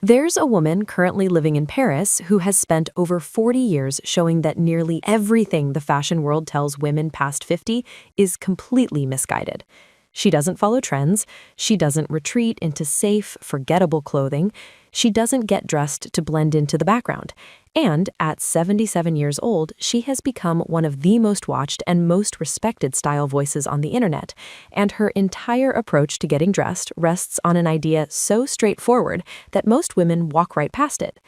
There's a woman currently living in Paris who has spent over 40 years showing that nearly everything the fashion world tells women past 50 is completely misguided. She doesn't follow trends, she doesn't retreat into safe, forgettable clothing, she doesn't get dressed to blend into the background. And at 77 years old, she has become one of the most watched and most respected style voices on the internet, and her entire approach to getting dressed rests on an idea so straightforward that most women walk right past it.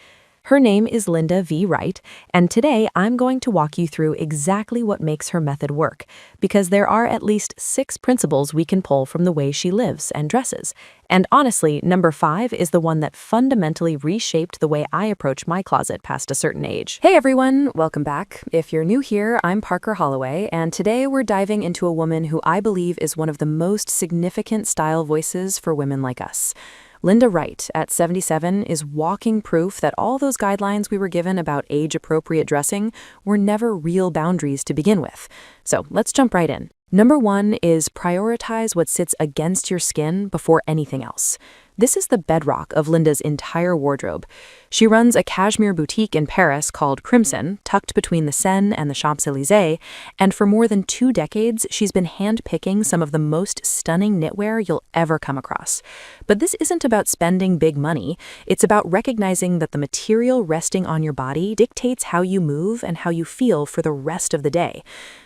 Her name is Linda V. Wright, and today I'm going to walk you through exactly what makes her method work, because there are at least 6 principles we can pull from the way she lives and dresses. And honestly, number 5 is the one that fundamentally reshaped the way I approach my closet past a certain age. Hey everyone, welcome back. If you're new here, I'm Parker Holloway, and today we're diving into a woman who I believe is one of the most significant style voices for women like us. Linda Wright, at 77, is walking proof that all those guidelines we were given about age-appropriate dressing were never real boundaries to begin with. So let's jump right in. Number 1 is prioritize what sits against your skin before anything else. This is the bedrock of Linda's entire wardrobe. She runs a cashmere boutique in Paris called Crimson, tucked between the Seine and the Champs-Élysées, and for more than 2 decades, she's been hand-picking some of the most stunning knitwear you'll ever come across. But this isn't about spending big money. It's about recognizing that the material resting on your body dictates how you move and how you feel for the rest of the day.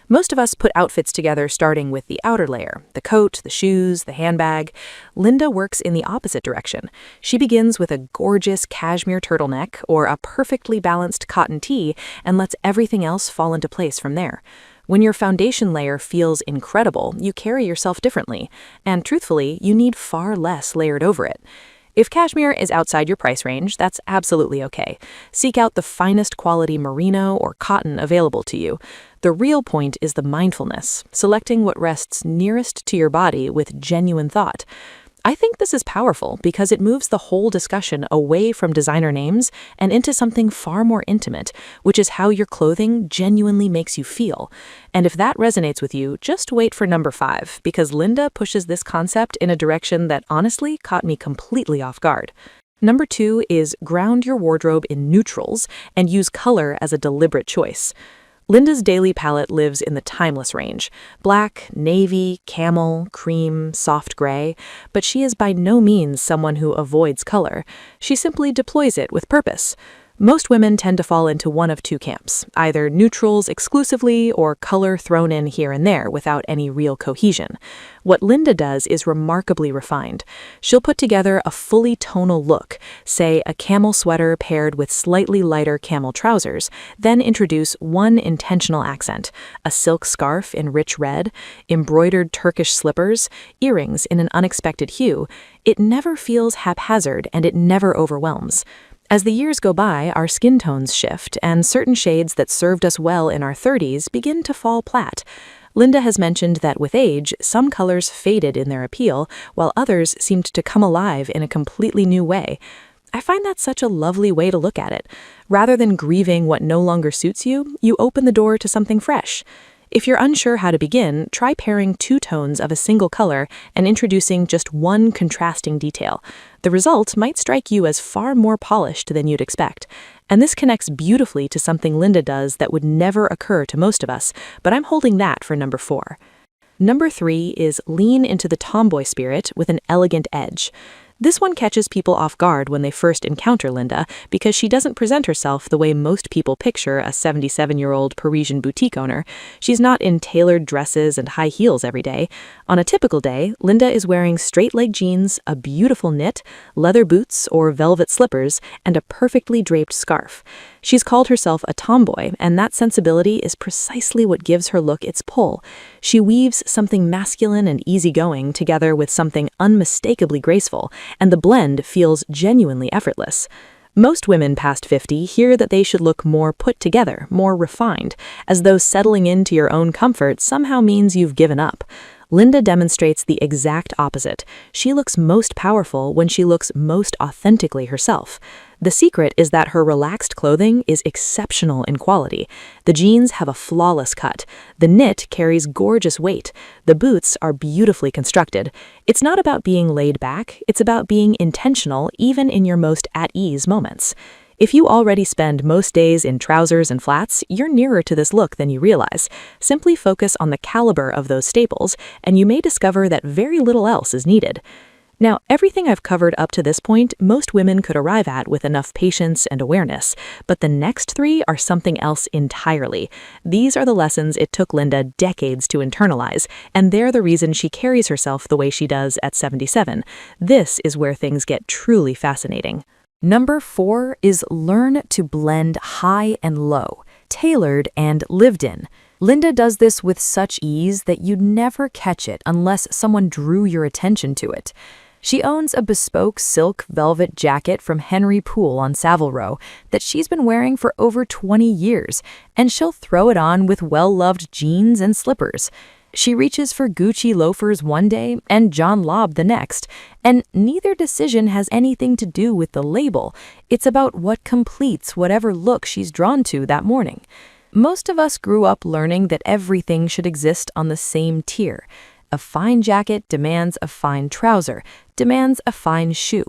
Most of us put outfits together starting with the outer layer, the coat, the shoes, the handbag. Linda works in the opposite direction. She begins with a gorgeous cashmere turtleneck or a perfectly balanced cotton tee and lets everything else fall into place from there. When your foundation layer feels incredible, you carry yourself differently, and truthfully, you need far less layered over it. If cashmere is outside your price range, that's absolutely okay. Seek out the finest quality merino or cotton available to you. The real point is the mindfulness, selecting what rests nearest to your body with genuine thought. I think this is powerful because it moves the whole discussion away from designer names and into something far more intimate, which is how your clothing genuinely makes you feel. And if that resonates with you, just wait for number 5, because Linda pushes this concept in a direction that honestly caught me completely off guard. Number 2 is ground your wardrobe in neutrals and use color as a deliberate choice. Linda's daily palette lives in the timeless range: black, navy, camel, cream, soft gray, but she is by no means someone who avoids color. She simply deploys it with purpose. Most women tend to fall into one of 2 camps, either neutrals exclusively or color thrown in here and there without any real cohesion. What Linda does is remarkably refined. She'll put together a fully tonal look, say a camel sweater paired with slightly lighter camel trousers, then introduce one intentional accent: a silk scarf in rich red, embroidered Turkish slippers, earrings in an unexpected hue. It never feels haphazard and it never overwhelms. As the years go by, our skin tones shift, and certain shades that served us well in our 30s begin to fall flat. Linda has mentioned that with age, some colors faded in their appeal, while others seemed to come alive in a completely new way. I find that such a lovely way to look at it. Rather than grieving what no longer suits you, you open the door to something fresh. If you're unsure how to begin, try pairing 2 tones of a single color and introducing just one contrasting detail. The result might strike you as far more polished than you'd expect. And this connects beautifully to something Linda does that would never occur to most of us, but I'm holding that for number 4. Number 3 is lean into the tomboy spirit with an elegant edge. This one catches people off guard when they first encounter Linda because she doesn't present herself the way most people picture a 77-year-old Parisian boutique owner. She's not in tailored dresses and high heels every day. On a typical day, Linda is wearing straight-leg jeans, a beautiful knit, leather boots or velvet slippers, and a perfectly draped scarf. She's called herself a tomboy, and that sensibility is precisely what gives her look its pull. She weaves something masculine and easygoing together with something unmistakably graceful, and the blend feels genuinely effortless. Most women past 50 hear that they should look more put together, more refined, as though settling into your own comfort somehow means you've given up. Linda demonstrates the exact opposite. She looks most powerful when she looks most authentically herself. The secret is that her relaxed clothing is exceptional in quality. The jeans have a flawless cut. The knit carries gorgeous weight. The boots are beautifully constructed. It's not about being laid back, it's about being intentional even in your most at-ease moments. If you already spend most days in trousers and flats, you're nearer to this look than you realize. Simply focus on the caliber of those staples, and you may discover that very little else is needed. Now, everything I've covered up to this point, most women could arrive at with enough patience and awareness, but the next three are something else entirely. These are the lessons it took Linda decades to internalize, and they're the reason she carries herself the way she does at 77. This is where things get truly fascinating. Number 4 is learn to blend high and low, tailored and lived in. Linda does this with such ease that you'd never catch it unless someone drew your attention to it. She owns a bespoke silk velvet jacket from Henry Poole on Savile Row that she's been wearing for over 20 years, and she'll throw it on with well-loved jeans and slippers. She reaches for Gucci loafers one day and John Lobb the next, and neither decision has anything to do with the label. It's about what completes whatever look she's drawn to that morning. Most of us grew up learning that everything should exist on the same tier. A fine jacket demands a fine trouser, demands a fine shoe.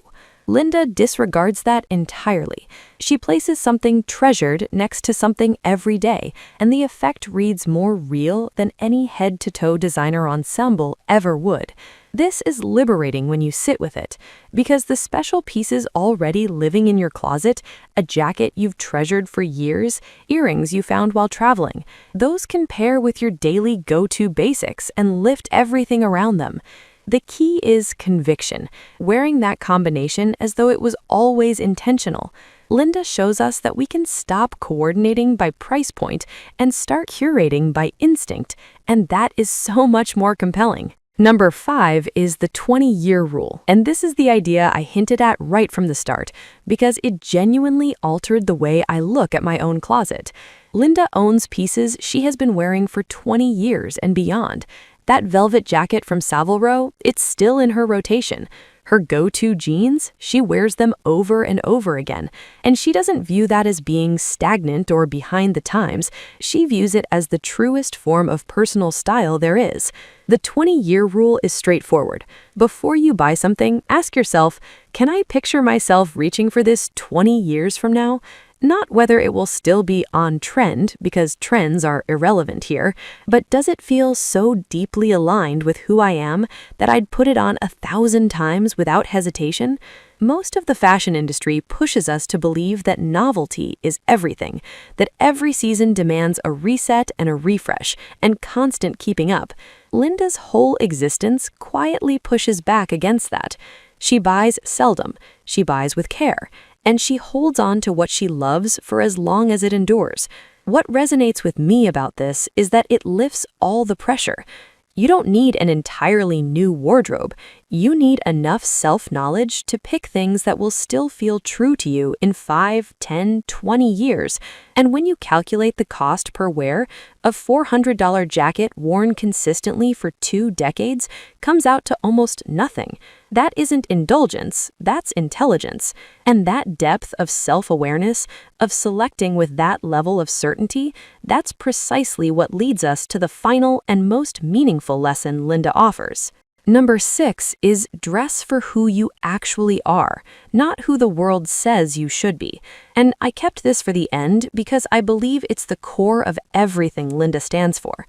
Linda disregards that entirely. She places something treasured next to something every day, and the effect reads more real than any head-to-toe designer ensemble ever would. This is liberating when you sit with it, because the special pieces already living in your closet, a jacket you've treasured for years, earrings you found while traveling, those can pair with your daily go-to basics and lift everything around them. The key is conviction, wearing that combination as though it was always intentional. Linda shows us that we can stop coordinating by price point and start curating by instinct, and that is so much more compelling. Number 5 is the 20-year rule, and this is the idea I hinted at right from the start, because it genuinely altered the way I look at my own closet. Linda owns pieces she has been wearing for 20 years and beyond. That velvet jacket from Savile Row, it's still in her rotation. Her go-to jeans, she wears them over and over again, and she doesn't view that as being stagnant or behind the times. She views it as the truest form of personal style there is. The 20-year rule is straightforward. Before you buy something, ask yourself, can I picture myself reaching for this 20 years from now? Not whether it will still be on trend, because trends are irrelevant here, but does it feel so deeply aligned with who I am that I'd put it on 1,000 times without hesitation? Most of the fashion industry pushes us to believe that novelty is everything, that every season demands a reset and a refresh, and constant keeping up. Linda's whole existence quietly pushes back against that. She buys seldom, she buys with care, and she holds on to what she loves for as long as it endures. What resonates with me about this is that it lifts all the pressure. You don't need an entirely new wardrobe. You need enough self-knowledge to pick things that will still feel true to you in 5, 10, 20 years. And when you calculate the cost per wear, a $400 jacket worn consistently for 2 decades comes out to almost nothing. That isn't indulgence, that's intelligence. And that depth of self-awareness, of selecting with that level of certainty, that's precisely what leads us to the final and most meaningful lesson Linda offers. Number 6 is dress for who you actually are, not who the world says you should be. And I kept this for the end because I believe it's the core of everything Linda stands for.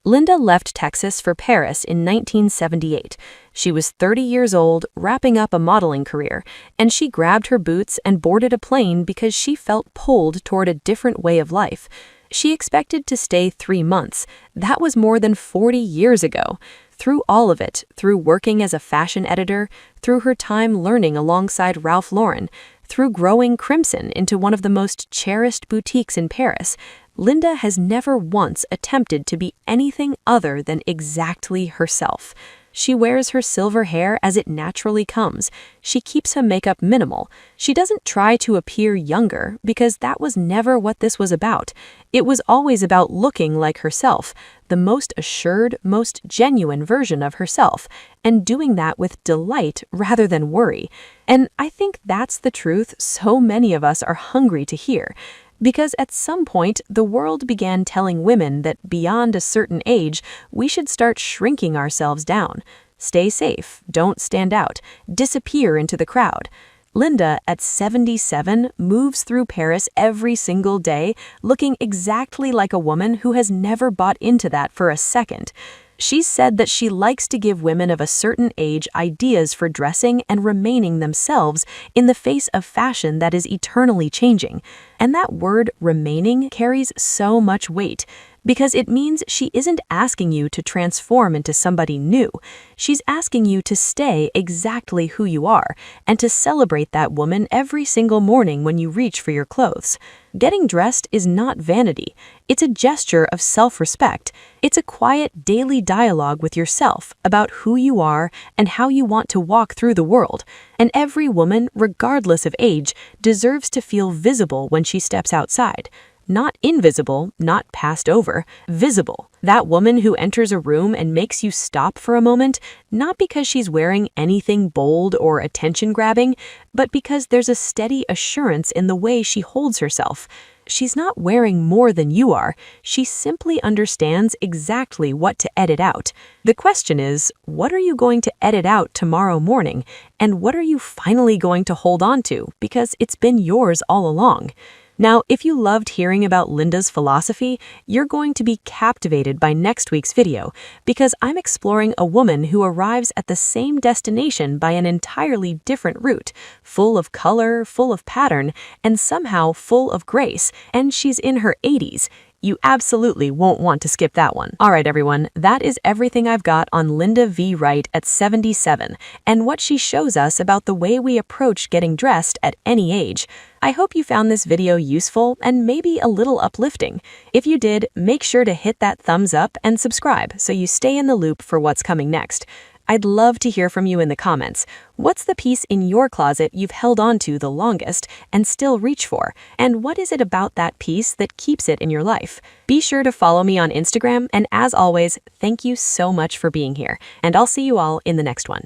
Linda left Texas for Paris in 1978. She was 30 years old, wrapping up a modeling career, and she grabbed her boots and boarded a plane because she felt pulled toward a different way of life. She expected to stay 3 months. That was more than 40 years ago. Through all of it, through working as a fashion editor, through her time learning alongside Ralph Lauren, through growing Crimson into one of the most cherished boutiques in Paris, Linda has never once attempted to be anything other than exactly herself. She wears her silver hair as it naturally comes. She keeps her makeup minimal. She doesn't try to appear younger because that was never what this was about. It was always about looking like herself, the most assured, most genuine version of herself, and doing that with delight rather than worry. And I think that's the truth so many of us are hungry to hear. Because at some point, the world began telling women that beyond a certain age, we should start shrinking ourselves down. Stay safe, don't stand out, disappear into the crowd. Linda, at 77, moves through Paris every single day, looking exactly like a woman who has never bought into that for a second. She's said that she likes to give women of a certain age ideas for dressing and remaining themselves in the face of fashion that is eternally changing. And that word remaining carries so much weight, because it means she isn't asking you to transform into somebody new. She's asking you to stay exactly who you are and to celebrate that woman every single morning when you reach for your clothes. Getting dressed is not vanity. It's a gesture of self-respect. It's a quiet daily dialogue with yourself about who you are and how you want to walk through the world. And every woman, regardless of age, deserves to feel visible when she steps outside. Not invisible, not passed over, visible. That woman who enters a room and makes you stop for a moment, not because she's wearing anything bold or attention-grabbing, but because there's a steady assurance in the way she holds herself. She's not wearing more than you are. She simply understands exactly what to edit out. The question is, what are you going to edit out tomorrow morning? And what are you finally going to hold on to because it's been yours all along? Now, if you loved hearing about Linda's philosophy, you're going to be captivated by next week's video, because I'm exploring a woman who arrives at the same destination by an entirely different route, full of color, full of pattern, and somehow full of grace, and she's in her 80s. You absolutely won't want to skip that one. All right, everyone, that is everything I've got on Linda V. Wright at 77, and what she shows us about the way we approach getting dressed at any age. I hope you found this video useful and maybe a little uplifting. If you did, make sure to hit that thumbs up and subscribe so you stay in the loop for what's coming next. I'd love to hear from you in the comments. What's the piece in your closet you've held on to the longest and still reach for? And what is it about that piece that keeps it in your life? Be sure to follow me on Instagram, and as always, thank you so much for being here, and I'll see you all in the next one.